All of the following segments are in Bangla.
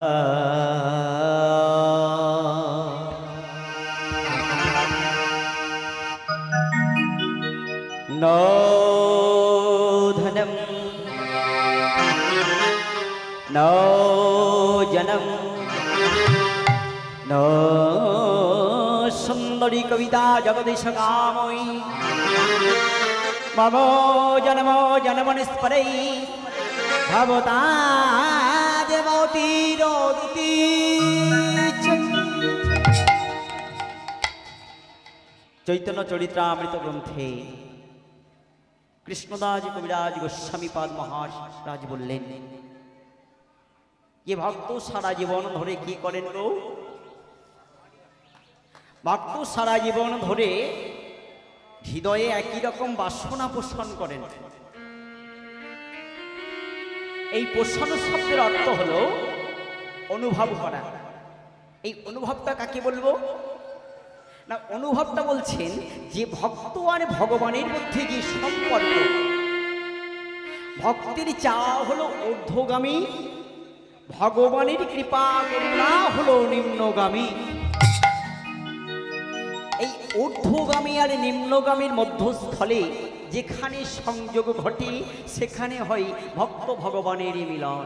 नो धनम नो जनम नो सुंदरी कविता जगदीश कामोई ममो जन्मो जन्मनिस्परै भवता देवतीरोदिति चैतन्य चरित्रामृत ग्रंथे कृष्णदास कविराज गोस्वामी पाद महाराज बोलें ये भक्त सारा जीवन धरे कि करें गो भक्त सारा जीवन धरे हृदये एक ही रकम बासना पोषण करें এই পোষণ শব্দের অর্থ হলো অনুভব করা। এই অনুভবটা কাকে বলবো না, অনুভবটা বলছেন যে ভক্ত আর ভগবানের মধ্যে যে সম্পর্ক, ভক্তের চাওয়া হলো ঊর্ধ্বগামী, ভগবানের কৃপা করুণা হলো নিম্নগামী। এই ঊর্ধ্বগামী আর নিম্নগামীর মধ্যস্থলে যেখানে সংযোগ ঘটে সেখানে হয় ভক্ত ভগবানের মিলন।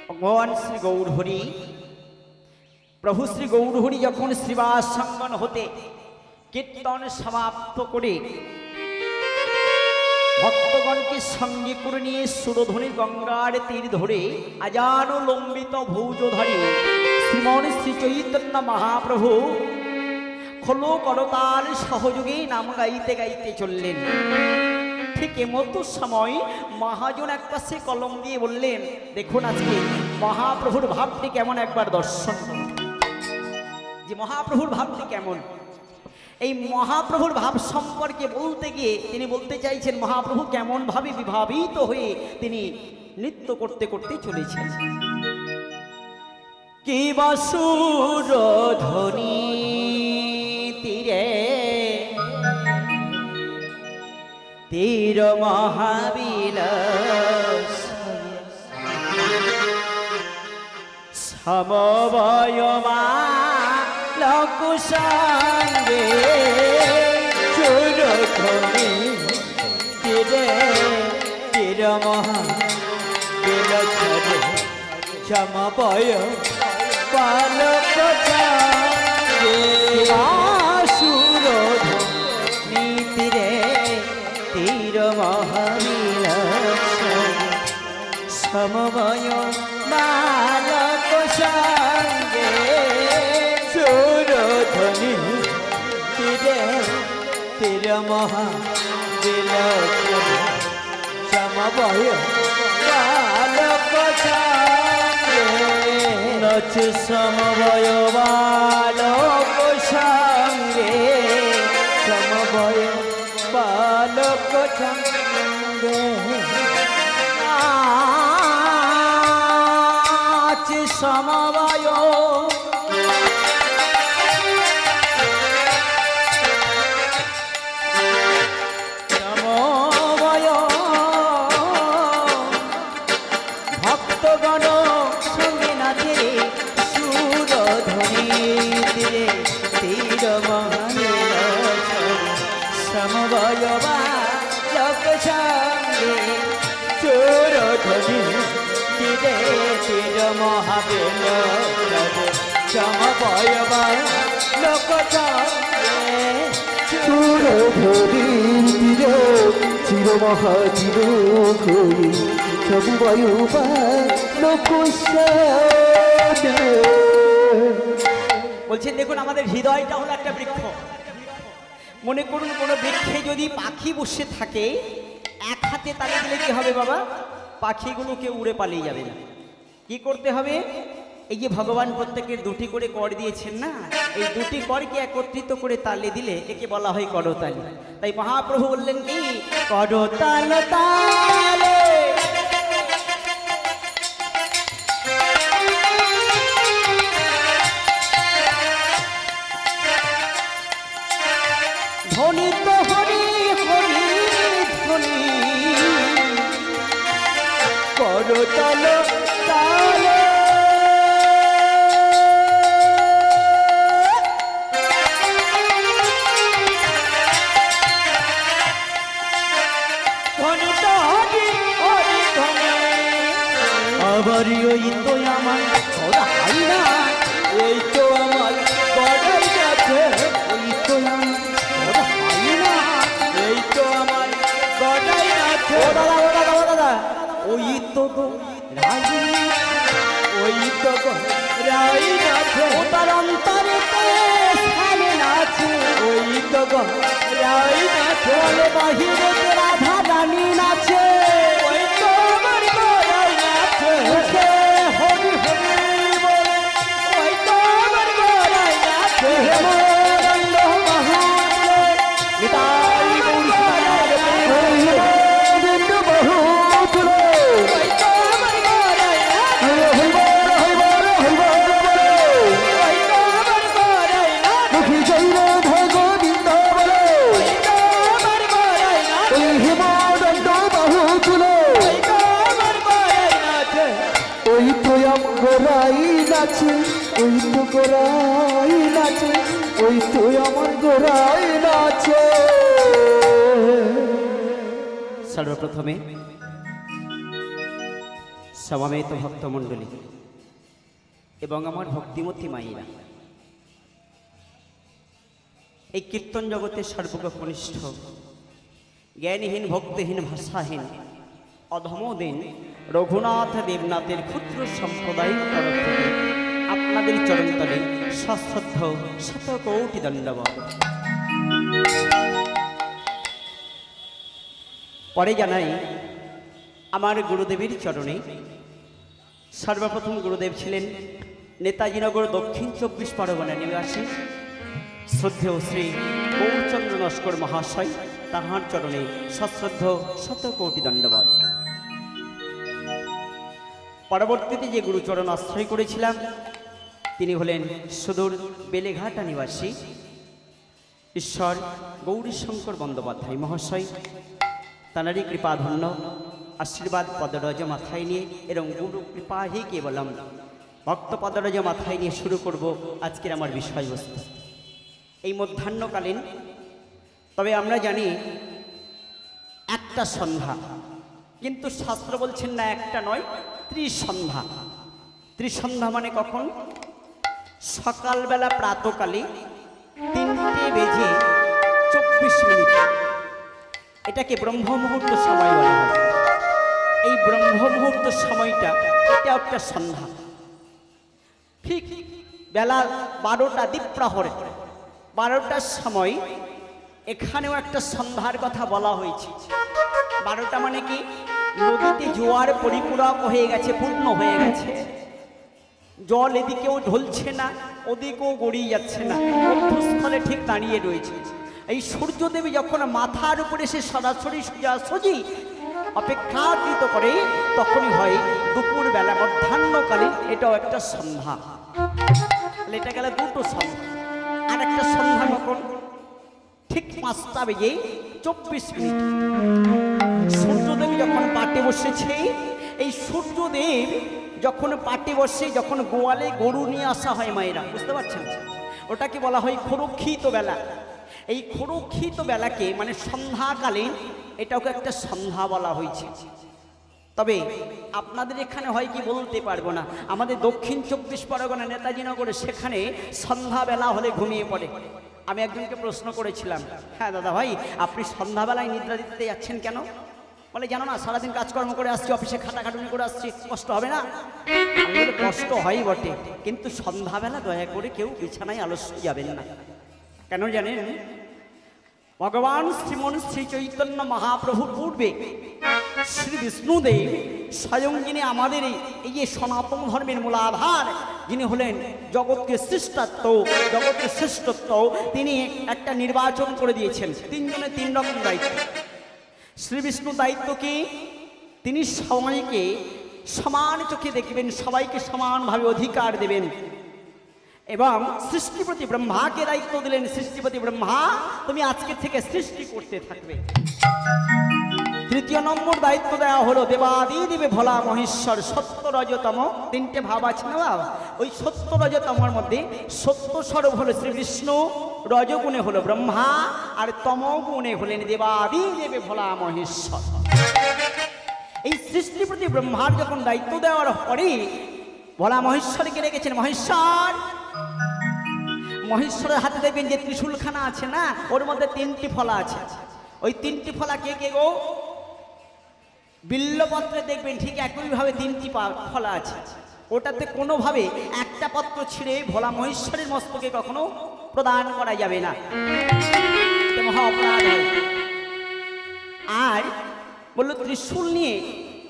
ভগবান শ্রী গৌরহরি প্রভু শ্রী গৌরহরি যখন শ্রীবাস সঙ্গন হতে কীর্তন সমাপ্ত করে ভক্তগণকে সঙ্গে করে নিয়ে সুরধ্বনি গঙ্গার তীর ধরে আজানুলম্বিত ভৌজধারী শ্রীমন শ্রী চৈতন্য মহাপ্রভু খোলো করতাল সহযোগে নাম গাইতে গাইতে চললেন। ঠিক এমতো সময় মহাজন এক পাশে কলম দিয়ে বললেন, দেখুন আজকে মহাপ্রভুর ভাবটি কেমন, একবার দর্শন যে মহাপ্রভুর ভাবটি কেমন। এই মহাপ্রভুর ভাব সম্পর্কে বলতে গিয়ে তিনি বলতে চাইছেন মহাপ্রভু কেমন ভাবে বিভাবিত হয়ে তিনি নৃত্য করতে করতে চলেছেন। কি বাসুর ধ্বনি তীরে তীর মহাবিলাস সমবয়মা লোকসঙ্গে চুরধ্বনি তীরে তীর মহাবিলাস সমবয় বালক সুরধ্বনি তীরে তীর মহাবিলাস সমবয় বালক সঙ্গে সুরধ্বনি তীরে তীর মহাবিলাস সমবয় বালক সঙ্গে নচ সমবয় বালক সঙ্গে সমবয় বালক সঙ্গে নাচ সমবয় সমবয় ভক্তগণ সঙ্গে নাচে সুরধ্বনি তীরে তীর মহাবিলাস সমবয় বালক সঙ্গে সুরধ্বনি তীরে তীর মহাবিলাস সমবয় বালক সঙ্গে সুরধ্বনি তীরে চির মহাচির করি সমবয় বালক সঙ্গে। বলছেন দেখুন আমাদের হৃদয়টা হলো একটা বৃক্ষ। মনে করুন কোনো বৃক্ষে যদি পাখি বসে থাকে এক হাতে তালি দিলে কি হবে বাবা, পাখিগুলোকে উড়ে পালিয়ে যাবে না। কি করতে হবে, এই যে ভগবান প্রত্যেকের দুটি করে কর দিয়েছেন না, এই দুটি করকে একত্রিত করে তালে দিলে একে বলা হয় করতালি। তাই মহাপ্রভু বললেন কি করতাল তালে ধ্বনি তো হরি হরি ধ্বনি করতল তালে আবার ওই তো আমার ওরা হাই না এই তো আমার গড়াই যাচ্ছে ওই তো আমার ওরা হাই না এই তো আমার গড়াই যাচ্ছে ও দাদা ও দাদা ও দাদা ওই তো গো রাই ওই তো গো রাই যাচ্ছে ও তার অন্তরেতে সামনে আছে ওই তো গো রাই যাচ্ছে বলে বাহিরে রাধা রানী নাচে ওই তো আমার গড়াই নাচে হরি হরি বলে ওই তো আমার গড়াই নাচে হেমন্ত মহাপ্রভু নিতাই গৌরবন্দ বহু ওই তো আমার গড়াই নাচে ওই তো আমার গড়াই নাচে মুখী জয় রাধা গোবিন্দ বলে ওই তো আমার গড়াই নাচে হেমন্ত বহু ওই তো আমার গড়াই নাচে ওই তো আমার গোরাই নাচে ওই তো গোরাই নাচে ওই তো আমার গোরাই নাচে সর্বপ্রথমে সমাবেত ভক্তমণ্ডলী এবং আমার ভক্তিমতী মায়েরা, এই কীর্তন জগতের সর্বকনিষ্ঠ জ্ঞানহীন ভক্তিহীন ভাষাহীন অধমদিন রঘুনাথ দেবনাথের ক্ষুদ্র সম্প্রদায়ের তরফ থেকে আপনাদের চরণতলে সশ্রদ্ধ শতকোটি দণ্ডবত। পরে জানাই আমার গুরুদেবের চরণে। সর্বপ্রথম গুরুদেব ছিলেন নেতাজিনগর দক্ষিণ 24 পরগনা নিবাসী শ্রদ্ধেয় শ্রী গৌরচন্দ্র নস্কর মহাশয়, তাহার চরণে সশ্রদ্ধ শতকোটি দণ্ডবত। পরবর্তীতে যে গুরুচরণ আশ্রয় করেছিলাম তিনি হলেন সুদূর বেলেঘাটা নিবাসী ঈশ্বর গৌরীশঙ্কর বন্দ্যোপাধ্যায় মহাশয়। তাঁরই কৃপাধন্য আশীর্বাদ পদরজ মাথায় নিয়ে এবং গুরু কৃপা হি কেবলম ভক্ত পদরজ মাথায় নিয়ে শুরু করব আজকের আমার বিষয়বস্তু। এই মধ্যাহ্নকালীন, তবে আমরা জানি একটা সন্ধ্যা, কিন্তু শাস্ত্র বলছেন না একটা নয়, ত্রিসন্ধ্যা। ত্রিসন্ধ্যা মানে কখন? সকালবেলা প্রাতকালে 3:24। এটাকে ব্রহ্ম মুহূর্ত সময় বলা হয়। এই ব্রহ্ম মুহূর্ত সময়টা এটা একটা সন্ধ্যা। ঠিক বেলা 12টা দ্বীপ্রহরে 12টার সময় এখানেও একটা সন্ধ্যার কথা বলা হয়েছে। 12টা মানে কি? নদীতে জোয়ার পরিপূরক হয়ে গেছে, পূর্ণ হয়ে গেছে, জল এদিকেও ঢলছে না ওদিকেও গড়িয়ে যাচ্ছে না, মধ্যস্থলে ঠিক দাঁড়িয়ে রয়েছে। এই সূর্যদেবী যখন মাথার উপরে সে সরাসরি সোজাসুজি অপেক্ষাকৃত করে তখনই হয় দুপুরবেলা মধ্যাহ্নকালীন, এটাও একটা সন্ধ্যা। এটা গেলে দুটো সন্ধ্যা। আর একটা সন্ধ্যা কখন? ঠিক 5:24। সূর্যদেব যখন পাটে বসেছে, এই সূর্যদেব যখন পাটে বসে, যখন গোয়ালে গরু নিয়ে আসা হয় মায়েরা, বুঝতে পারছেন, ওটাকে বলা হয় খরুক্ষিত বেলা। এই খরুক্ষিত বেলাকে মানে সন্ধ্যাকালীন, এটাকে একটা সন্ধ্যা বলা হয়েছে। তবে আপনাদের এখানে হয় কি বলতে পারবো না, আমাদের দক্ষিণ 24 পরগনা নেতাজিনগরে সেখানে সন্ধ্যাবেলা হলে ঘুমিয়ে পড়ে। আমি একজনকে প্রশ্ন করেছিলাম, হ্যাঁ দাদা ভাই আপনি সন্ধ্যাবেলায় নিদ্রা দিতে যাচ্ছেন কেন? বলে জানো না, সারাদিন কাজকর্ম করে আসছি, অফিসে খাটাখাটুনি করে আসছি, কষ্ট হবে না? কষ্ট হয় বটে, কিন্তু সন্ধ্যাবেলা দয়া করে কেউ বিছানায় আলস্য যাবেন না। কেন জানেন? ভগবান শ্রীমন শ্রী চৈতন্য মহাপ্রভুর পূর্বে শ্রী বিষ্ণুদেব স্বয়ং, যিনি আমাদের এই যে সনাতন ধর্মের মূলাধার, যিনি হলেন জগৎকে শ্রেষ্ঠত্ব, জগৎকে শ্রেষ্ঠত্ব, তিনি একটা নির্বাচন করে দিয়েছেন। 3 জনের 3 রকম দায়িত্ব। শ্রী বিষ্ণু দায়িত্ব কি? তিনি সবাইকে সমান চোখে দেখবেন, সবাইকে সমানভাবে অধিকার দেবেন। এবং সৃষ্টিপতি ব্রহ্মাকে দায়িত্ব দিলেন, সৃষ্টিপতি ব্রহ্মা তুমি আজকে থেকে সৃষ্টি করতে থাকবে। দ্বিতীয় নম্বর দায়িত্ব দেওয়া হলো দেবাদি দেবে ভোলা মহেশ্বর সত্য রজতম, তিনটে ভাব আছে না বাবা, ওই সত্য রজতমর মধ্যে সত্য স্বরূপ হলো শ্রীবিষ্ণু, রজগুণে হলো ব্রহ্মা, আর তমগুণে হলেন দেবাদি দেবে ভোলা মহেশ্বর। এই সৃষ্টির প্রতি ব্রহ্মার যখন দায়িত্ব দেওয়ার পরে ভোলা মহেশ্বরকে রেখেছেন। মহেশ্বরের হাতে দেখবেন যে ত্রিশূলখানা আছে না, ওর মধ্যে তিনটি ফলা আছে। ওই তিনটি ফলা কে কে গো? বিল্লপত্রে দেখবেন ঠিক একইভাবে তিনটি ফলা আছে। ওটাতে কোনোভাবে একটা পত্র ছিঁড়ে ভোলা মহেশ্বরের মস্তকে কখনো প্রদান করা যাবে না, মহা অপরাধ হয়। আর বললো ত্রিশূল নিয়ে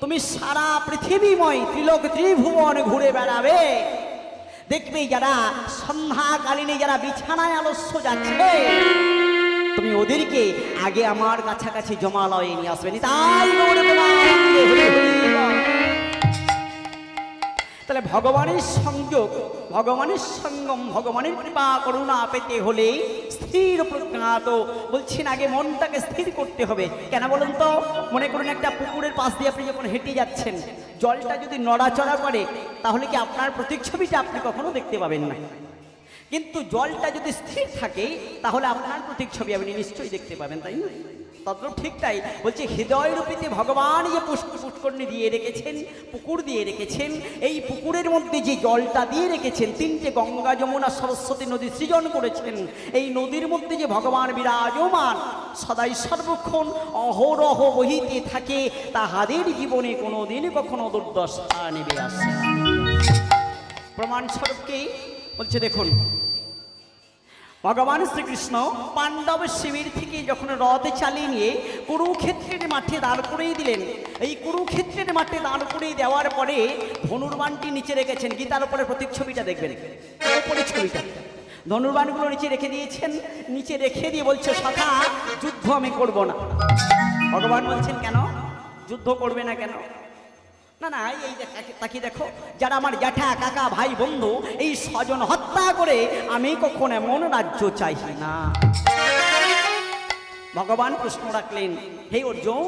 তুমি সারা পৃথিবীময় ত্রিলোক ত্রিভুবন ঘুরে বেড়াবে, দেখবে যারা সন্ধ্যাকালীনে যারা বিছানায় আলস্য যাচ্ছে তুমি ওদেরকে আগে আমার কাছাকাছি জমালয়ে নিয়ে আসবে। তাই তাহলে ভগবানের সংযোগ, ভগবানের সঙ্গম, ভগবানের কৃপা করুণা পেতে হলে স্থির প্রজ্ঞাত বলছেন আগে মনটাকে স্থির করতে হবে। কেন বলুন তো? মনে করুন একটা পুকুরের পাশ দিয়ে আপনি যখন হেঁটে যাচ্ছেন, জলটা যদি নড়াচড়া করে তাহলে কি আপনার প্রতিচ্ছবিটা আপনি কখনো দেখতে পাবেন না, কিন্তু জলটা যদি স্থির থাকে তাহলে আপনার প্রতিচ্ছবি আপনি নিশ্চয়ই দেখতে পাবেন, তাই না? তদ্রূপ ঠিক তাই বলছে হৃদয় রূপীতে ভগবান যে পুষ্করণী দিয়ে রেখেছেন, পুকুর দিয়ে রেখেছেন, এই পুকুরের মধ্যে যে জলটা দিয়ে রেখেছেন, তিনটে গঙ্গা যমুনা সরস্বতী নদী সৃজন করেছেন, এই নদীর মধ্যে যে ভগবান বিরাজমান সদাই সর্বক্ষণ অহরহ বহিতে থাকে, তাহাদের জীবনে কোনোদিন কখনো দুর্দশা নেমে আসে না। প্রমাণস্বরূপকে বলছে দেখুন, ভগবান শ্রীকৃষ্ণ পাণ্ডব শিবির থেকে যখন রথে চালিয়ে নিয়ে কুরুক্ষেত্রের মাঠে দাঁড় করিয়ে দিলেন, এই কুরুক্ষেত্রের মাঠে দাঁড় করিয়ে দেওয়ার পরে ধনুর্বাণটি নিচে রেখেছেন। গীতার উপরে প্রতীকছবিটা দেখবেন, উপরে ছবিটা, ধনুর্বাণগুলো নিচে রেখে দিয়েছেন। নিচে রেখে দিয়ে বলছে সখা যুদ্ধ আমি করব না। ভগবান বলছেন কেন যুদ্ধ করবে না কেন? না না, এই তাকে দেখো, যারা আমার জ্যাঠা কাকা ভাই বন্ধু এই স্বজন হত্যা করে আমি কখন এমন রাজ্য চাই না। ভগবান প্রশ্ন রাখলেন, হে অর্জুন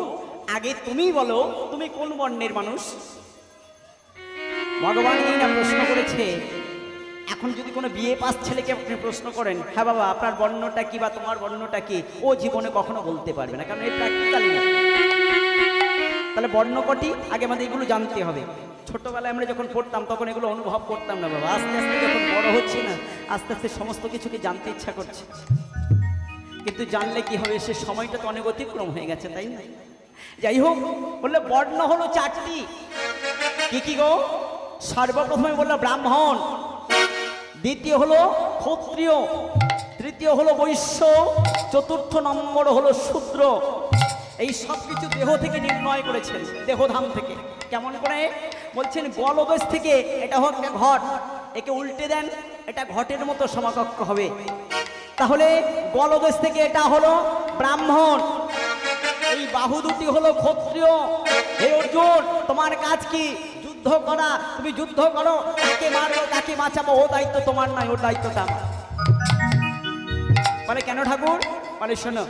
আগে তুমি বলো তুমি কোন বর্ণের মানুষ? ভগবান এই না প্রশ্ন করেছে। এখন যদি কোনো বিয়ে পাস ছেলেকে আপনি প্রশ্ন করেন, হ্যাঁ বাবা আপনার বর্ণটা কি বা তোমার বর্ণটা কি, ও জীবনে কখনো বলতে পারবে না, কারণ এই প্র্যাকটিক্যালি না। তাহলে বর্ণ কটি আগে আমাদের এগুলো জানতে হবে। ছোটবেলায় আমরা যখন পড়তাম তখন এগুলো অনুভব করতাম না বাবা, আস্তে আস্তে যখন বড় হচ্ছে না আস্তে আস্তে সমস্ত কিছুকে জানতে ইচ্ছা করছে, কিন্তু জানলে কি হবে, সে সময়টা তো অনেক অতিক্রম হয়ে গেছে, তাই না? যাই হোক, বললে বর্ণ হলো চারটি। কি কি গো? সর্বপ্রথমে বললো ব্রাহ্মণ, দ্বিতীয় হলো ক্ষত্রিয়, তৃতীয় হলো বৈশ্য, চতুর্থ নম্বর হলো শূদ্র। এই সব কিছু দেহ থেকে নির্ণয় করেছেন, দেহধাম থেকে। কেমন করে? বলছেন গলদেশ থেকে এটা হোক ঘট, একে উল্টে দেন, এটা ঘটের মতো সমকক্ষ হবে। তাহলে গলদেশ থেকে এটা হলো ব্রাহ্মণ, এই বাহু দুটি হলো ক্ষত্রিয়। হে অর্জুন তোমার কাজ কি? যুদ্ধ করা। তুমি যুদ্ধ করো, কাকে মারবো কাকে বাঁচাবো ও দায়িত্ব তোমার নয়, ওর দায়িত্বটা আমার। মানে কেন ঠাকুর? মানে শোনো,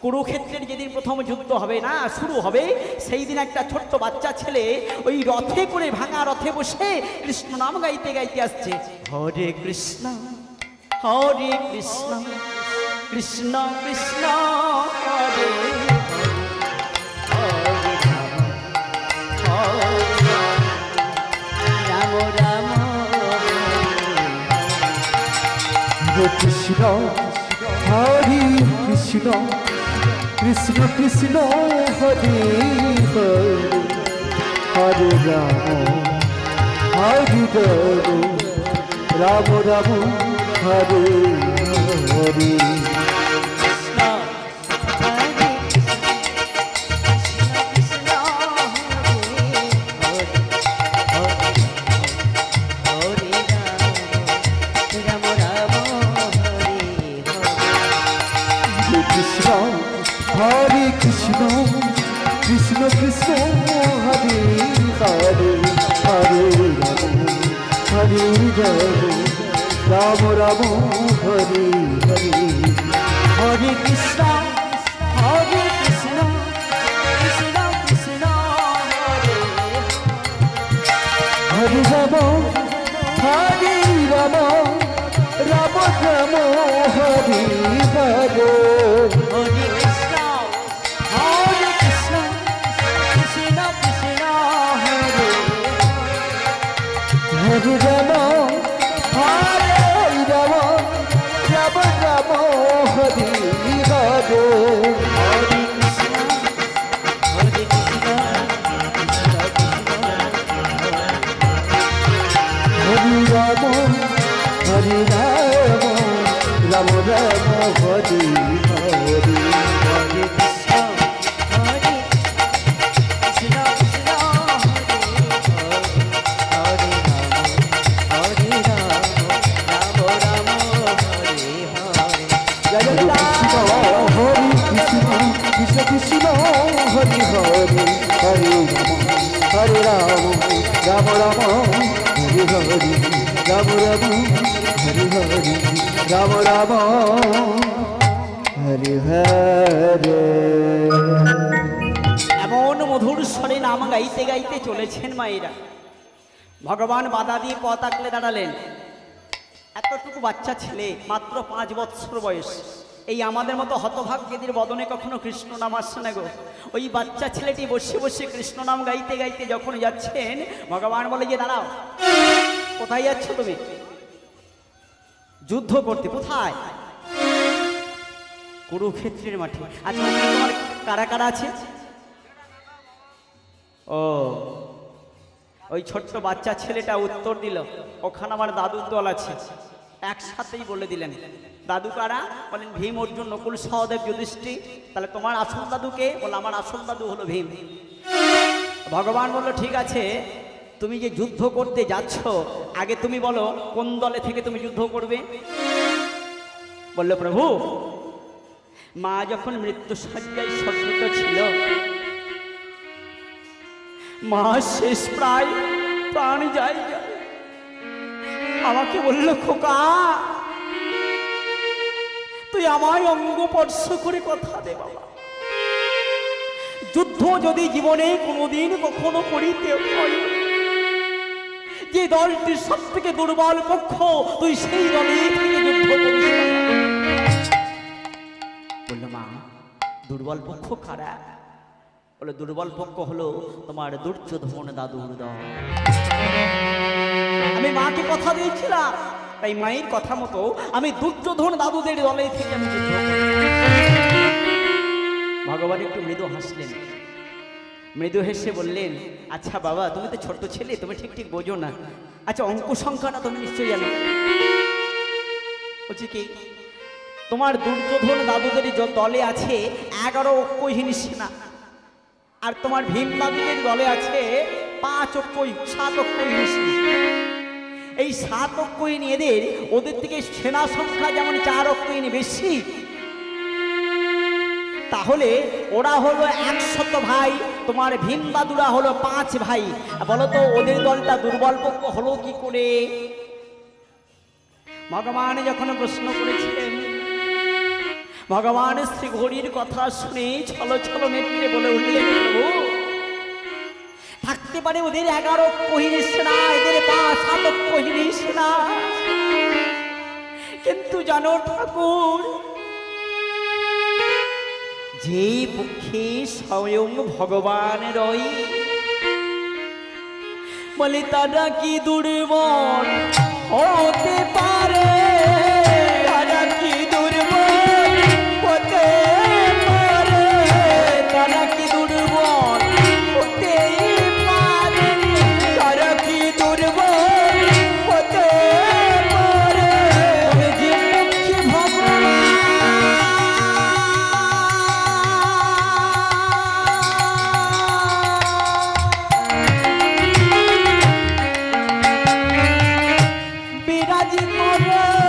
কুরুক্ষেত্রের যেদিন প্রথম যুদ্ধ হবে না শুরু হবে, সেই দিন একটা ছোট্ট বাচ্চা ছেলে ওই রথে করে ভাঙা রথে বসে কৃষ্ণ নাম গাইতে গাইতে আসছে, হরে কৃষ্ণ হরে কৃষ্ণ কৃষ্ণ কৃষ্ণ হরে রাম রাম কৃষ্ণ হরে কৃষ্ণ কৃষ্ণ কৃষ্ণ হরে হরে হরে রাম রাম হরে হরে। হরে কৃষ্ণ কৃষ্ণ কৃষ্ণ হরে হরে হরে হরে রাম রাম হরে হরে হরে কৃষ্ণ হরে কৃষ্ণ কৃষ্ণ রাম হরি রাম রাম রাম হরি হরে হরে কৃষ্ণ হরে কৃষ্ণ কৃষ্ণ কৃষ্ণ হরে হরে রাম হরে রাম রাম রাম হরি হরে হরে কৃষ্ণ হরে কৃষ্ণ হরি রাম হরি রাম রাম রাম হরি হরি হরে কৃষ্ণ হরে কৃষ্ণ কৃষ্ণ হরে হরে রাম রাম রাম হরে হরে জয় হরে কৃষ্ণ কৃষ্ণ হরি হরে হরে রাম রাম রাম হরি হরি রাম রাম হরি হরি রাম রাম হরি হরে এমন মধুর স্বরে নাম গাইতে গাইতে চলেছেন মায়েরা। ভগবান বাধা দিয়ে পথ আঁকলে দাঁড়ালেন। এতটুকু বাচ্চা ছেলে, মাত্র 5 বৎসর বয়স। এই আমাদের মতো হতভাগ্যদের বদনে কখনো কৃষ্ণ নাম আসছে না গো। ওই বাচ্চা ছেলেটি বসে বসে কৃষ্ণ নাম গাইতে গাইতে যখন যাচ্ছেন, ভগবান বলে যে দাঁড়াও, কোথায় যাচ্ছ তুমি? যুদ্ধ করতে। কোথায়? কুরুক্ষেত্রের মাঠে। আচ্ছা তোমার কারা কারা আছে? ও, ওই ছোট্ট বাচ্চা ছেলেটা উত্তর দিল, ওখানে আমার দাদুর দল আছে। একসাথেই বলে দিলেন, দাদু কারা? বলেন ভীম, অর্জুন, নকুল, সহদেব, যুধিষ্ঠির। তাহলে তোমার আসল দাদুকে? বলে আমার আসল দাদু হলো ভীম। ভগবান বলল ঠিক আছে, তুমি যে যুদ্ধ করতে যাচ্ছ, আগে তুমি বলো কোন দলে থেকে তুমি যুদ্ধ করবে? বললো প্রভু, মা যখন মৃত্যু শয্যায় শয্যিত ছিল, মা শেষ প্রায় প্রাণ যায়, আমাকে বলল খোকা, তুই আমায় অঙ্গ স্পর্শ করে কথা দে বাবা, যুদ্ধ যদি জীবনে কোনোদিন কখনো করিতে হয়, যে দলটির সব থেকে দুর্বল পক্ষ, তুই সেই দলে থেকে যুদ্ধ করিস। বললো মা, দুর্বল পক্ষ কারা? বলে দুর্বল পক্ষ হলো তোমার দুর্যোধন দাদুর দল। আমি মাকে কথা দিয়েছিলাম, তাই মায়ের কথা মতো আমি দুর্যোধন দাদুদের দলে থেকে আমি যুদ্ধ করব। ভগবান একটু মৃদু হাসলেন, মৃদু হেসে বললেন, আচ্ছা বাবা, তুমি তো ছোট্ট ছেলে, তুমি ঠিক ঠিক বোঝো না। আচ্ছা অঙ্ক সংখ্যাটা তুমি নিশ্চয়ই জানো। বলছি কি, তোমার দুর্যোধন দাদুদের দলে আছে 11 অক্ষহীন সেনা, আর তোমার ভীম দাদুদের দলে আছে 7 অক্ষহীন সেনা। এই 7 অক্ষহীন এদের, ওদের থেকে সেনা সংখ্যা যেমন 4 অক্ষহীন বেশি, তাহলে ওরা হলো 100 ভাই, তোমার ভীম দাদুরা হলো 5 ভাই। বলো তো ওদের দলটা দুর্বল পক্ষ হলো কি করে? ভগবান যখন প্রশ্ন করেছিলেন, ভগবান শ্রী ঘড়ির কথা শুনে ছলো ছলো নেত্রে বলে উঠলেন, প্রভু, থাকতে পারে ওদের 11 অক্ষহীন সেনা, এদের 7 অক্ষহীন সেনা, কিন্তু জানো ঠাকুর, যে পক্ষে স্বয়ং ভগবান রয়, বলে তারা কি দুর্বল হতে পারে? তারা কি দুর্বল হতে পারে? তারা কি দুর্বল হতে পারে? তারা কি দুর্বল হতে পারে? যে পক্ষে ভগবান বিরাজ করে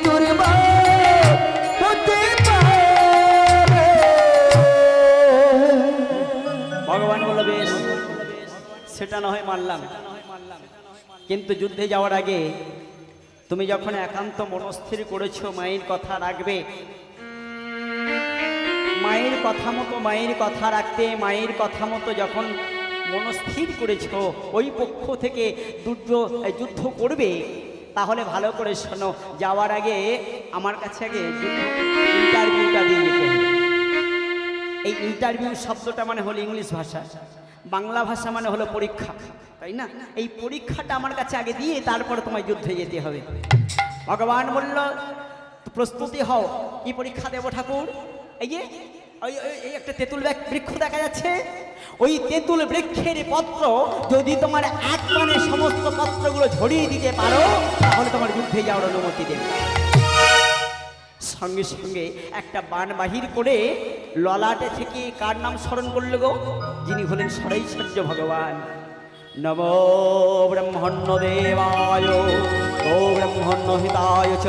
দুর্বার হতে পারে। ভগবান বলল বেশ, সেটা না হয় মানলাম, কিন্তু যুদ্ধে যাওয়ার আগে তুমি যখন একান্ত মনস্থির করেছো মায়ের কথা রাখবে, মায়ের কথা মতো মায়ের কথা রাখতে, মায়ের কথা মতো যখন মনস্থির করেছো ওই পক্ষ থেকে যুদ্ধ করবে, তাহলে ভালো করে শোনো, যাওয়ার আগে আমার কাছে আগে ইন্টারভিউটা দিয়ে নিতে হবে। এই ইন্টারভিউ শব্দটা মানে হলো ইংলিশ ভাষা, বাংলা ভাষা মানে হলো পরীক্ষা, তাই না? এই পরীক্ষাটা আমার কাছে আগে দিয়ে তারপরে তোমায় যুদ্ধে যেতে হবে। ভগবান বলল প্রস্তুতি হও। কি পরীক্ষা দেব ঠাকুর? এই যে এই একটা তেঁতুল বৃক্ষ দেখা যাচ্ছে, ওই তেঁতুল বৃক্ষের পত্র যদি তোমার এক মানে সমস্ত পত্রগুলো ঝরিয়ে দিতে পারো, তাহলে তোমার যুদ্ধে যাওয়ার অনুমতি দেবে। সঙ্গে সঙ্গে একটা বাণ বাহির করে ললাটে থেকে কার নাম স্মরণ করল গো? যিনি হলেন সরৈশ্বর্য ভগবান। নমো ব্রহ্মণ্য দেবায় গো ব্রহ্মণ্য হিতায় চ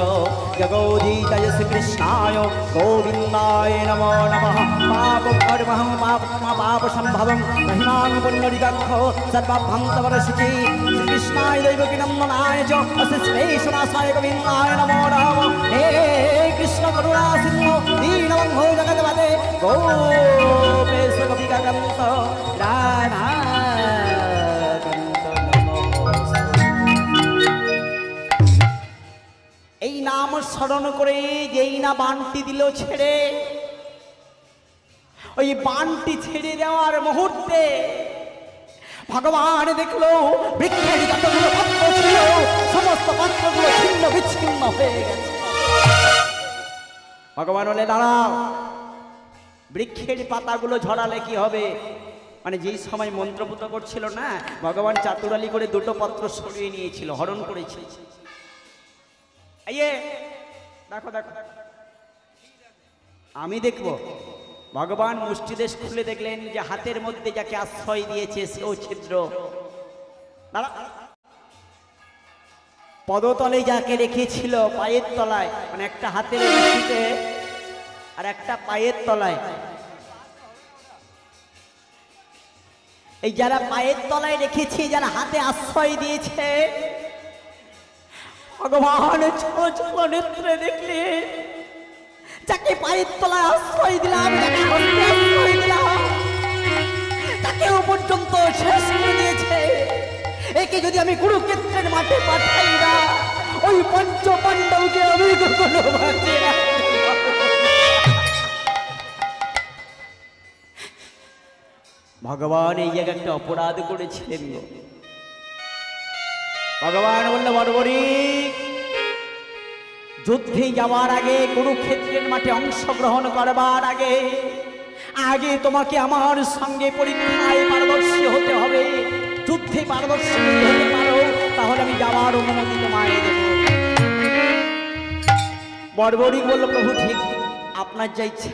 জগোদিতায় শ্রীকৃষ্ণায় গোবিন্দায় নমো নমঃ। পাপং কর্মহং পাপ সম্ভবং মহিমাং পুণ্যরিদক্ষ সর্বাভ্যন্তরশিখি শ্রীকৃষ্ণায় দৈবকী নন্দনায় চ অশেষেশ্বরাসায় গোবিন্দায় নমো নমঃ। হে কৃষ্ণ করুণা সিন্ধু দীনবন্ধো জগৎপতে গোপেশ গোপিকাকান্ত রাধা। এই নাম স্মরণ করে যেই না বানটি দিল ছেড়ে, ওই বানটি ছেড়ে দেওয়ার মুহূর্তে ভগবান দেখলো বৃক্ষের যতগুলো পত্র ছিল সমস্ত পত্রগুলো ছিন্ন বিচ্ছিন্ন হয়ে গেছে। ভগবান বলে দাঁড়াও, বৃক্ষের পাতাগুলো ঝরালে কি হবে? মানে যেই সময় মন্ত্রপুত করছিল না, ভগবান চাতুরালি করে দুটো পত্র সরিয়ে নিয়েছিল, হরণ করেছে। দেখো দেখো, আমি দেখবো। ভগবান মুষ্টিদেশ খুলে দেখলেন যে হাতের মধ্যে যাকে আশ্রয় দিয়েছে সেও ছিদ্র। পদতলে যাকে রেখেছিল পায়ের তলায়, মানে একটা হাতের মুষ্টিতে আর একটা পায়ের তলায়, এই যারা পায়ের তলায় রেখেছে, যারা হাতে আশ্রয় দিয়েছে, ভগবান ছোট ছোট নেত্রে দেখলে যাকে পায়ের তলায় আশ্রয় দিলাম, যাকে হস্তে আশ্রয় দিলাম, তাকেও পর্যন্ত শেষ করে দিয়েছে। একে যদি আমি কুরুক্ষেত্রের মাঠে পাঠাই না, ওই পঞ্চ পাণ্ডবকে আমি কখনো বাঁচিয়ে রাখতে পারবো না। ভগবান এই জায়গায় একটা অপরাধ করেছিলেন গো। ভগবান বলল বর্বরী, যুদ্ধে যাওয়ার আগে, কুরুক্ষেত্রের মাঠে অংশগ্রহণ করবার আগে, আগে তোমাকে আমার সঙ্গে পরীক্ষায় পারদর্শী হতে হবে। যুদ্ধে পারদর্শী হতে পারো, তাহলে আমি যাওয়ার অনুমতি তোমায় দেব। বর্বরী বলল প্রভু ঠিক, আপনার যা ইচ্ছা।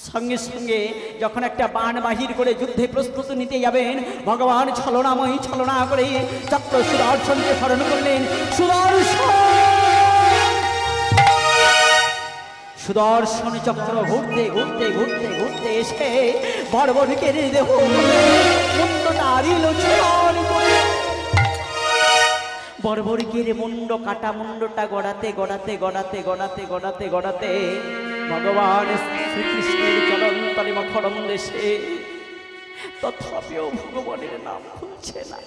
সঙ্গে সঙ্গে যখন একটা বাণ বাহির করে যুদ্ধে প্রস্তুতি নিতে যাবেন, ভগবান ছলনাময়ী ছলনা করে চক্র সুদর্শনকে স্মরণ করলেন। সুদর্শন চক্র ঘুরতে ঘুরতে ঘুরতে ঘুরতে এসে বর্বরীকের দেহ মুন্ডটা দিল ছেড়ন করে। বর্বরীকের মুন্ড কাটা, মুন্ডটা গড়াতে গড়াতে গড়াতে গড়াতে গড়াতে গড়াতে ভগবান শ্রীকৃষ্ণের চরণতলে মখরম দেশে, তথাপিও ভগবানের নাম খুলছে না।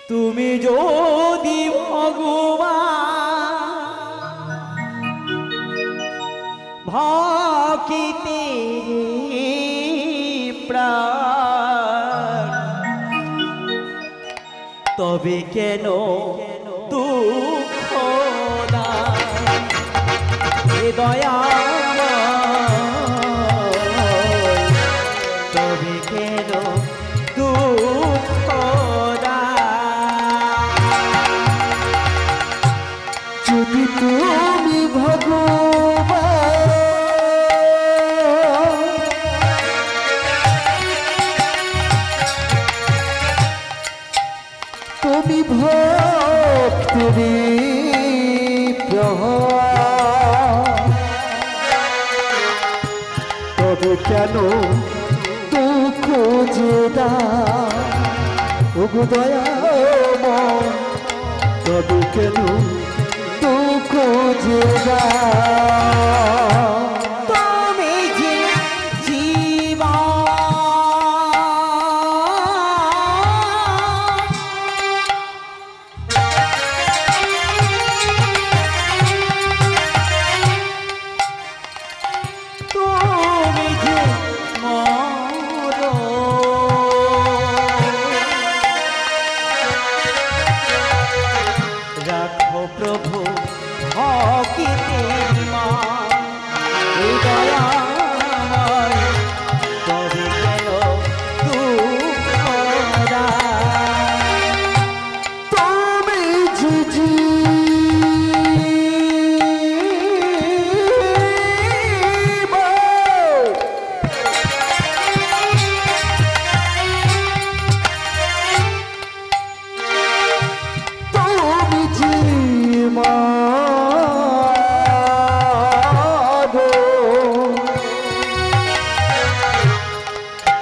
তুমি যদি ভগবান ভক্তিতে প্রাণ, তবে কেন দুঃখ দয়া, তবে কেন দুঃখ যদি তুমি ভগবান তুমি ভক্তেরি তবে কেন দুঃখ যে ওগো দয়াময় তবে কেন দুঃখ যে তুমি যে জীবন তুমি যে রাখো প্রভু হকিতে মা এই দয়াময় তবে কেন দুঃখ তুমি যে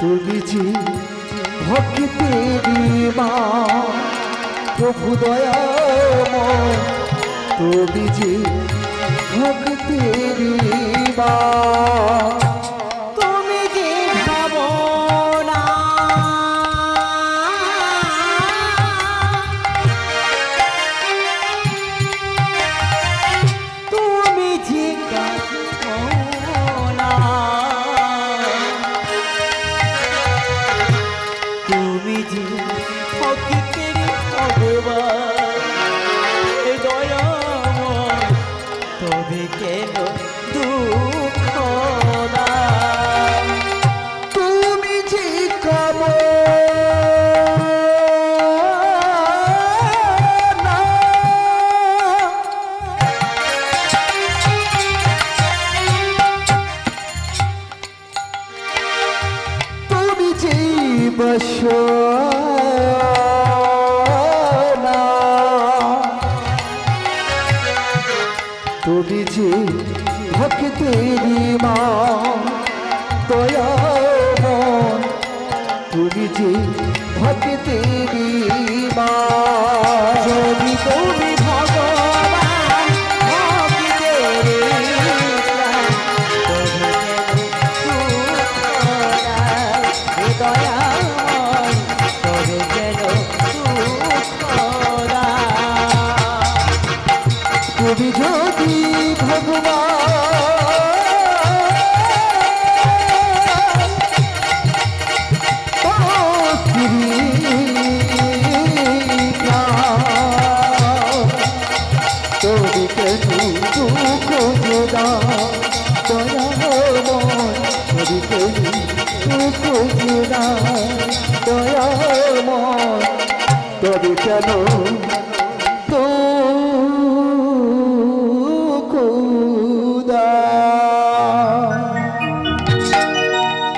তুমি যে ভক্তেরি মা প্রভু দয়াময় তুমি যে ভক্তেরি মা তুমি যে ভাবনা তুমি যে কামনা তুমি যে ফকিরের ভগবান এ দয়াময় তবে কেন দুঃখ দাও তুমি যে তুমি যে বাসনা তুমি যে ভক্তেরি মা দয়াময় তুমি যে ভক্তেরি মা যদি তুমি ভগবান ভক্তিদের প্রাণ, তবে কেন দুঃখ দাও? এ দয়াময়, তবে কেন দুঃখ দাও? তুমি যদি তবে কেন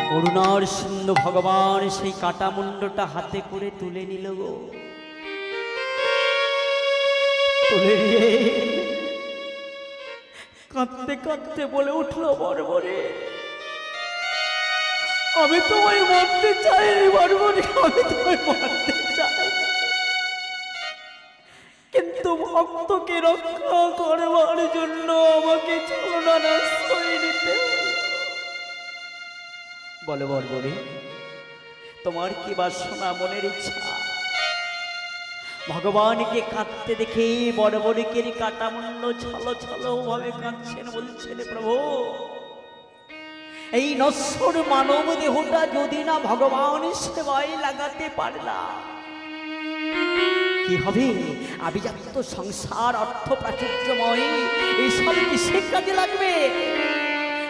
করুণার সিন্ধু ভগবান সেই কাটা মুন্ডটা হাতে করে তুলে নিল গো, তুলে নিয়ে কাঁদতে কাঁদতে বলে উঠলো বর্বরে, আমি তোমায় মারতে চাই বর্বরে, আমি তোমায় মারতে চাই, কিন্তু ভক্তকে রক্ষা করবার জন্য আমাকে ছলনার আশ্রয় নিতে হলো। বলো বর্বরে, তোমার কি বাসনা, মনের ইচ্ছা? ভগবানকে কাঁদতে দেখে বর্বরিকের কাটা মুন্ড ছল ছল ভাবে কাঁদছেন, বলছেন প্রভু এই নশ্বর মানব দেহটা যদি না ভগবানের সেবায় লাগাতে পারলাম কি হবে? আভিজাত্য সংসার অর্থ প্রাচুর্যময় এইসব কিসে কাজে লাগবে?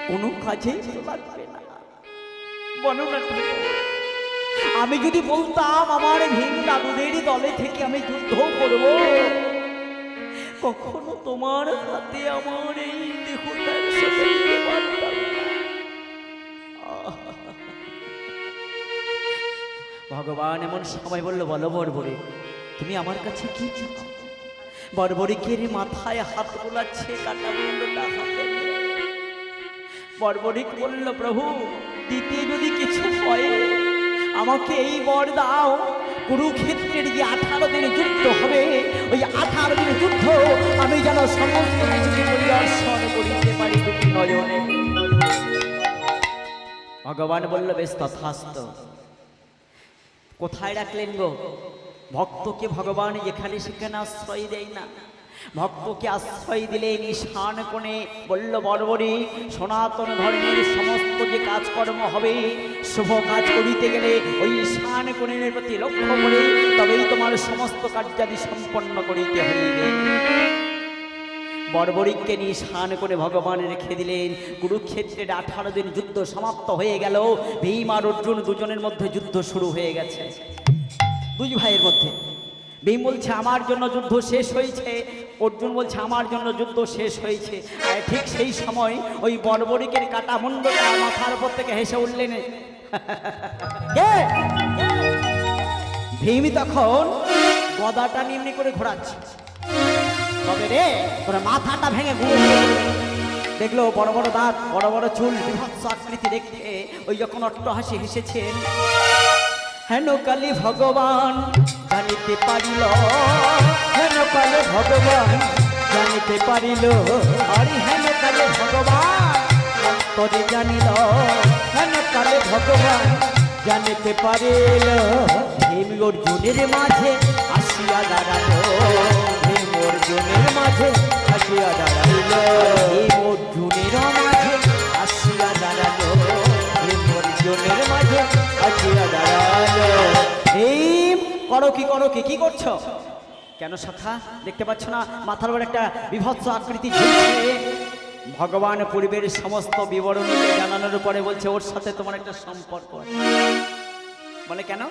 কোনো কাজেই তো লাগবে না। বলো না আমি যদি বলতাম আমার ভীম দাদুদের দলে থেকে আমি যুদ্ধ করব, কখনো তোমার হাতে আমার এই দেহটার সাথে দিতে পারতাম না। ভগবান এমন সময় বললো, বলো বর্বরে তুমি আমার কাছে কি চাও? বর্বরিকের মাথায় হাত বোলাচ্ছে, কাটা মুন্ডটা হাতে নিয়ে। বর্বরিক বলল, প্রভু দিতে যদি কিছু হয় আমাকে এই বর দাও, কুরুক্ষেত্রের যে 18 দিন যুদ্ধ হবে, ওই 18 দিন যুদ্ধ আমি যেন সমস্ত কিছুকে পরিদর্শন করিতে পারি দুটি নয়নে। ভগবান বলল, বেশ তথাস্তু। কোথায় রাখলেন গো? ভক্তকে ভগবান যেখানে সেখানে আশ্রয় দেয় না, ভক্তকে আশ্রয় দিলে নিশান কোণে বলল, বর্বরী সনাতন ধর্মের সমস্ত যে কাজকর্ম হবে, শুভ কাজ করিতে গেলে ওই নিশান কোণের প্রতি লক্ষ্য করে তবেই তোমার সমস্ত কার্যাদি সম্পন্ন করিতে হইবে। বর্বরিককে নিশান করে ভগবান রেখে দিলেন। কুরুক্ষেত্রের 18 দিন যুদ্ধ সমাপ্ত হয়ে গেল। ভীম আর অর্জুন দুজনের মধ্যে যুদ্ধ শুরু হয়ে গেছে, দুই ভাইয়ের মধ্যে। ভীম বলছে আমার জন্য যুদ্ধ শেষ হয়েছে, অর্জুন বলছে আমার জন্য যুদ্ধ শেষ হয়েছে। আর ঠিক সেই সময় ওই বর্বরিকের কাটা মুন্ডটা মাথার উপর থেকে হেসে উঠলেন। ভীম তখন গদাটা নিম্নি করে ঘোরাচ্ছে, তবে রে তোর মাথাটা ভেঙে গুঁড়ো দেখলো, বড় বড় দাঁত, বড় বড় চুল, বিভৎস আকৃতি দেখতে ওই যখন অট্টহাসি হেসেছেন। হেন কালে ভগবান জানিতে পারিল, হেন কালে ভগবান জানিতে পারিল, আরে হেন কালে ভগবান অন্তরে জানিল, হেন কালে ভগবান জানিতে পারিল। ভীম অর্জুনের মাঝে আসিয়া দাঁড়ালো, ভীম অর্জুনের মাঝে আসিয়া দাঁড়াইল, ভীম অর্জুনের মাঝে আসিয়া দাঁড়ালো, ভীম অর্জুনের মাঝে আসিয়া দাঁড়ালো। ভীম করো কি, করো কি, কি করছো? কেন শাখা দেখতে পাচ্ছ না মাথার উপর একটা বিভৎস আকৃতি ঝুলছে? ভগবান পূর্বের সমস্ত বিবরণ জানানোর পরে বলছে ওর সাথে তোমার একটা সম্পর্ক আছে। বলে কেন?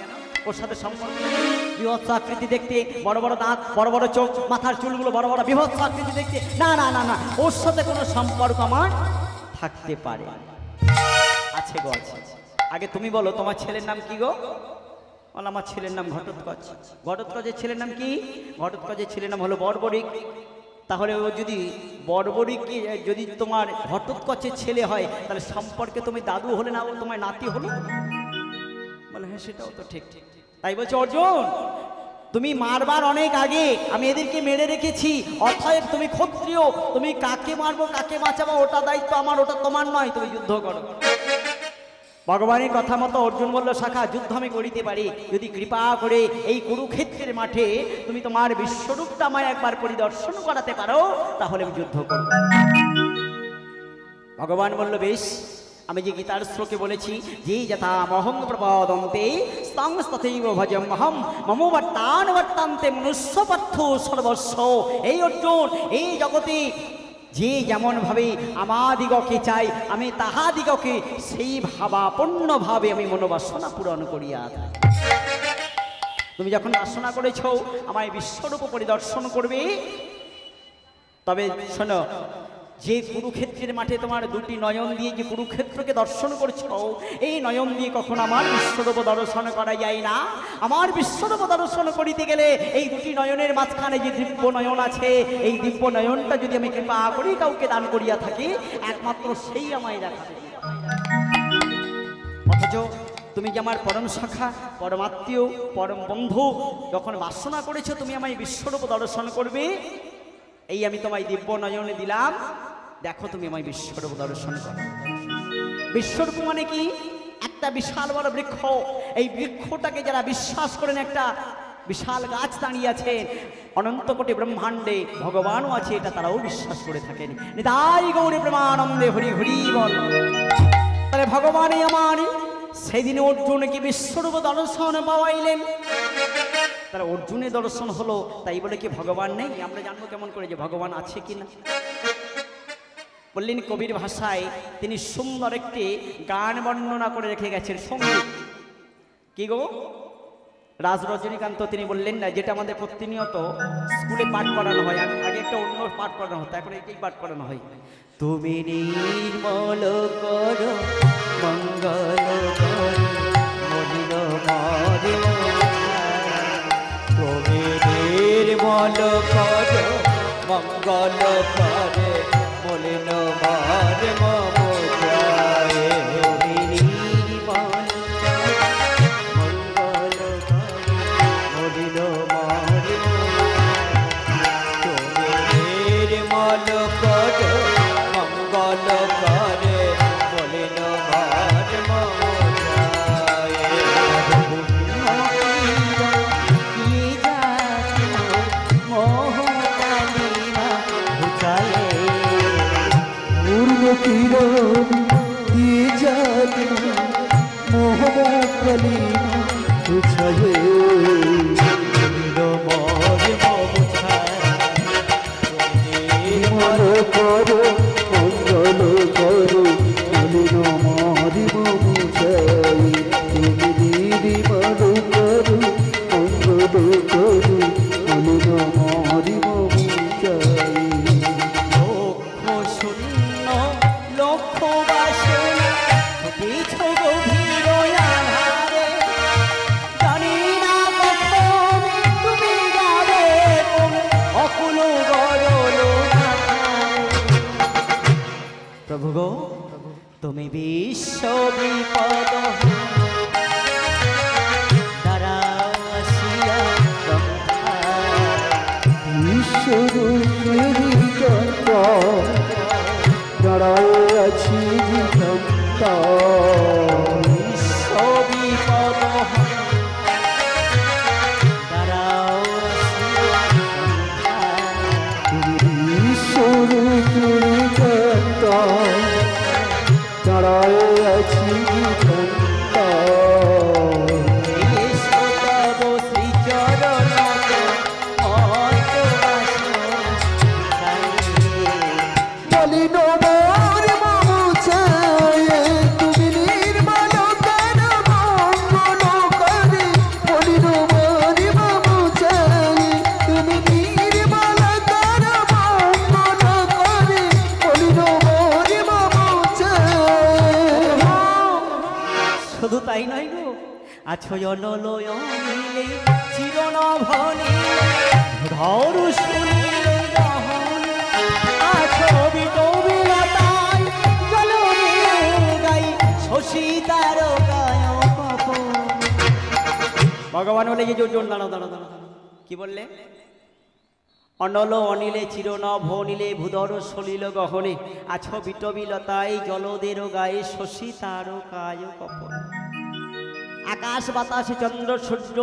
ওর সাথে সম্পর্ক বিভৎস আকৃতি দেখতে, বড় বড় দাঁত, বড় বড় চোখ, মাথার চুলগুলো বড় বড়, বিভৎস আকৃতি দেখতে। না না না না, ওর সাথে কোনো সম্পর্ক আমার থাকতে পারে। আছে গো, আছে। আগে তুমি বলো তোমার ছেলের নাম কি গো? বল আমার ছেলের নাম ঘটোৎকচ। ঘটোৎকচের ছেলের নাম কি? ঘটোৎকচের ছেলের নাম হলো বর্বরিক। তাহলে ও যদি বর্বরিক যদি তোমার ঘটোৎকচের ছেলে হয়, তাহলে সম্পর্কে তুমি দাদু হলে না, ও তোমার নাতি হলো? বলে হ্যাঁ সেটাও তো ঠিক। তাই বলছে অর্জুন তুমি মারবার অনেক আগে আমি এদেরকে মেরে রেখেছি, অতএব তুমি ক্ষত্রিয়, তুমি কাকে মারবো কাকে বাঁচাবো ওটা দায়িত্ব আমার, ওটা তোমার নয়, তুমি যুদ্ধ করো। ভগবানের কথা মতো অর্জুন বলল, শাখা যুদ্ধ আমি করিতে পারি, যদি কৃপা করে এই কুরুক্ষেত্রের মাঠে তুমি তোমার বিশ্বরূপটা আমায় একবার পরিদর্শন করাতে পারো, তাহলে আমি যুদ্ধ করব। ভগবান বলল, বেশ, আমি যে গীতার শ্লোকে বলেছি, যে যথা মহং প্রপদন্তে স্তংস্তথৈব ভজমহম মম বর্তান বর্তান্তে মনুষ্য পার্থ সর্বস্ব। এই অর্জুন, এই জগতে যে যেমন ভাবে আমাদিগকে চাই, আমি তাহাদিগকে সেই ভাবাপন্নভাবে আমি মনোবাসনা পূরণ করিয়া থাকি। তুমি যখন বাসনা করেছ আমায় বিশ্বরূপ পরিদর্শন করবে, তবে শোনো, যে কুরুক্ষেত্রের মাঠে তোমার দুটি নয়ন দিয়ে যে কুরুক্ষেত্রকে দর্শন করছো, এই নয়ন দিয়ে কখনো আমার বিশ্বরূপ দর্শন করা যায় না। আমার বিশ্বরূপ দর্শন করিতে গেলে এই দুটি নয়নের মাঝখানে যে দিব্য নয়ন আছে, এই দিব্য নয়নটা যদি আমি কৃপা করি কাউকে দান করিয়া থাকি, একমাত্র সেই আমায় দেখাবে। অথচ তুমি যে আমার পরম শাখা, পরমাত্মীয়, পরম বন্ধু, যখন বাসনা করেছো তুমি আমায় বিশ্বরূপ দর্শন করবে, এই আমি তোমায় দিব্য নয়নে দিলাম, দেখো তুমি আমায় বিশ্বরূপ দর্শন করো। বিশ্বরূপ মানে কি? একটা বিশাল বড় বৃক্ষ, এই বৃক্ষটাকে যারা বিশ্বাস করেন একটা বিশাল গাছ দাঁড়িয়ে আছে, অনন্ত কোটি ব্রহ্মাণ্ডে ভগবানও আছে, এটা তারাও বিশ্বাস করে থাকেন। নিতাই গৌরী প্রেমানন্দে হরি হরি বল। তাহলে ভগবানই আমার সেদিন অর্জুনকে বিশ্বরূপ দর্শন পাওয়াইলেন। তারা অর্জুনের দর্শন হলো, তাই বলে কি ভগবান নেই? আমরা জানবো কেমন করে যে ভগবান আছে কিনা? বললেন কবির ভাষায় তিনি সুন্দর একটি গান বর্ণনা করে রেখে গেছেন, সঙ্গীত। কি গো? রাজ রজনীকান্ত তিনি বললেন না, যেটা আমাদের প্রতিনিয়ত স্কুলে পাঠ করানো হয়, আগে একটা অন্য পাঠ করানো হতো, এখন এটাই পাঠ করানো হয়। তুমি নির্মল করো মঙ্গল করো মলিন মরে তুমি নির্মল কর মঙ্গল করে মলিন মার মম যায় তুমি নির্মল মঙ্গল মলিন মার তুমি নির্মল কর মঙ্গল করে মলিন মার মম যায় পূর্ণ কিরণ দিয়ে যাত মোহমকালী বুঝায়ে নির্মল করো মঙ্গল করো মলিন মারিব বুঝাই তুমি নির্মল করো মঙ্গল করো মলিন মারিব বুঝাই লক্ষ শূন্য লক্ষ বাসনা বিছ গভীর আধারে জানি না কখন তুমি যাবে কোন অকুল গরল প্রভু গো তুমি বিশ্ব বিপদ দ্বারা আসিয়া ঈশ্বরের চন্দ্র দাঁড়ায় আছি জীবনটা বিপদ দ্বারাও ঈশ্বরের চন্দ্র দাঁড়ায় আছি জীবনটা মলিন মোর মামু চায় তুমি নির্মল কর মঙ্গল করে মলিন মোর মামু চায় তুমি নির্মল কর মঙ্গল করে মলিন মোর মামু চায় শুধু তাই নয় গো আছো জনলয় মিলে চিরন ভনি ধর শুনিলে গহন আছো বিটবিলাতাই জলনে গাই শশী তার গায় কপন ভগবান বলে যে জোর দাঁড়াও দাঁড়াও দাঁড়াও কি বললে অনল অনিলে চিরন ভনিলে ভূধর সলিল গহনে আছো বিটবিলাতাই জলদের গায়ে শশী তার গায় কপন আকাশ বাতাসে চন্দ্র সূর্য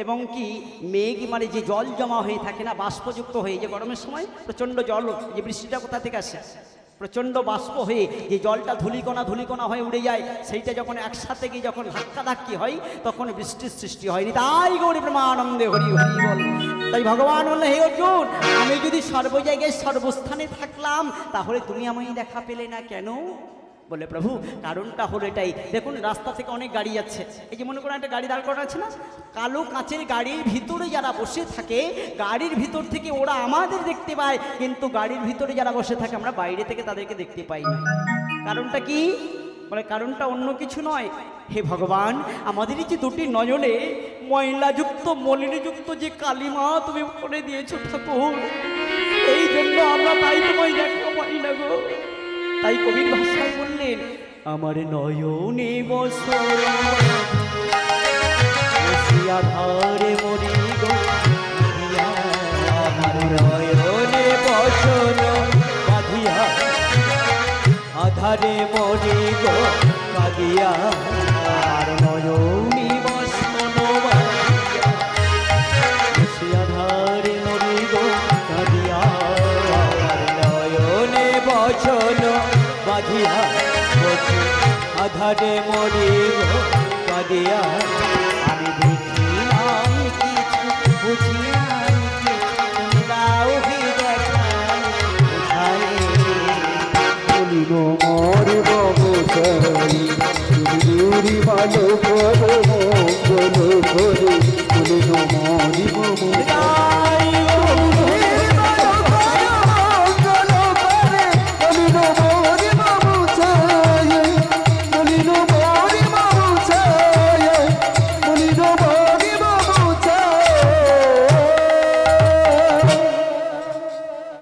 এবং কি মেঘ মানে যে জল জমা হয়ে থাকে না বাষ্পযুক্ত হয়ে যে গরমের সময় প্রচণ্ড জল যে বৃষ্টিটা কোথা থেকে আসে প্রচণ্ড বাষ্প হয়ে যে জলটা ধুলিকণা হয়ে উড়ে যায় সেইটা যখন একসাথে গিয়ে যখন ধাক্কি হয় তখন বৃষ্টির সৃষ্টি হয়নি তাই গৌরী প্রেমানন্দে হরি হরি বল তাই ভগবান বললে হে অর্জুন আমি যদি সর্ব জায়গায় সর্বস্থানে থাকলাম তাহলে তুমি আমায় দেখা পেলে না কেন বলে প্রভু কারণটা হলো এটাই দেখুন রাস্তা থেকে অনেক গাড়ি যাচ্ছে এই যে মনে করেন একটা গাড়ি দাঁড় করা আছে না কালো কাঁচের গাড়ির ভিতরে যারা বসে থাকে গাড়ির ভিতর থেকে ওরা আমাদের দেখতে পায় কিন্তু গাড়ির ভিতরে যারা বসে থাকে আমরা বাইরে থেকে তাদেরকে দেখতে পাই না কারণটা কি বলে কারণটা অন্য কিছু নয় হে ভগবান আমাদের এই যে দুটি নয়নে ময়লাযুক্ত মলিনযুক্ত যে কালিমা তুমি করে দিয়েছো ঠাকুর এই জন্য আমরা তাই তোমায় দেখা পাই না গো তাই কবির ভাষায় বললেন আমার নয়নে বসিয়াধারে মরি গো আমার নয়নে বসন বাঁধিয়া আধারে মরি গো কাঁদিয়া আর নয়নে বসন বসিয়াধারে মরি গো কাঁদিয়া আমার নয়নে বসন বাঁধিয়া বসে আধারে মরি গো কাঁদিয়া আমি দেখি নাই কিছু বুঝি নাই কিছু তুমি দাও হি দেখাই বুঝাই মলিন মোর বাবু চাই তুমি নির্মল